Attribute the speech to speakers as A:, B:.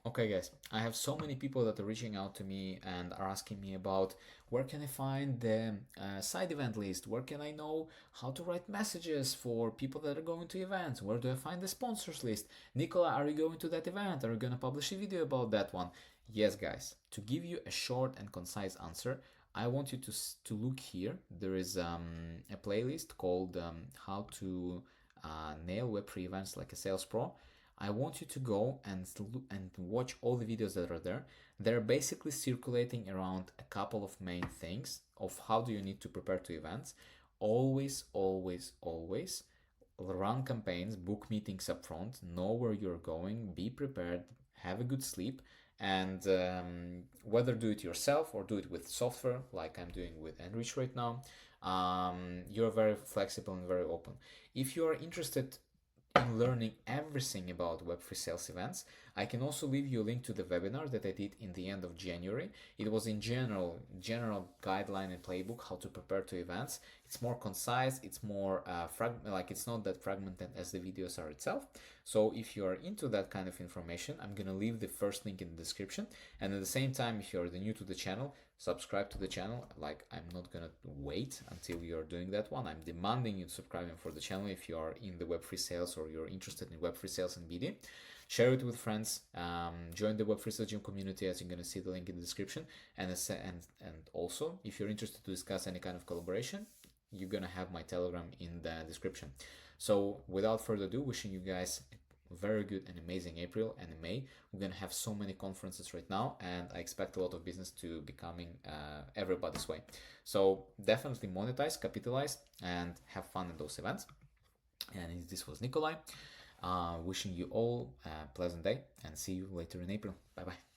A: Okay, guys, I have so many people that are reaching out to me and are asking me about where can I find the side event list? Where can I know how to write messages for people that are going to events? Where do I find the sponsors list? Nicola, are you going to that event? Are you going to publish a video about that one? Yes, guys, to give you a short and concise answer, I want you to look here. There is a playlist called How to Nail Web3 Events Like a Sales Pro. I want you to go and watch all the videos that are there. They're basically circulating around a couple of main things of how do you need to prepare to events. Always, always, always run campaigns, book meetings up front, know where you're going, be prepared, have a good sleep, and whether do it yourself or do it with software like I'm doing with Enrich right now. You're very flexible and very open. If you are interested in learning everything about Web3 sales events, I can also leave you a link to the webinar that I did in the end of January. It was in general guideline and playbook how to prepare to events. It's more concise, it's more it's not that fragmented as the videos are itself. So if you are into that kind of information, I'm gonna leave the first link in the description. And at the same time, if you're new to the channel, subscribe to the channel. Like, I'm not gonna wait until you're doing that one. I'm demanding you subscribing for the channel if you are in the Web3 sales or you're interested in Web3 sales and BD. Share it with friends. Join the Web3 sales gym community, as you're gonna see the link in the description. And also, if you're interested to discuss any kind of collaboration, you're gonna have my Telegram in the description. So without further ado, wishing you guys a very good and amazing April and May. We're gonna have so many conferences right now, and I expect a lot of business to be coming everybody's way. So definitely monetize, capitalize, and have fun in those events. And this was Nicolai. Wishing you all a pleasant day, and see you later in April. Bye bye.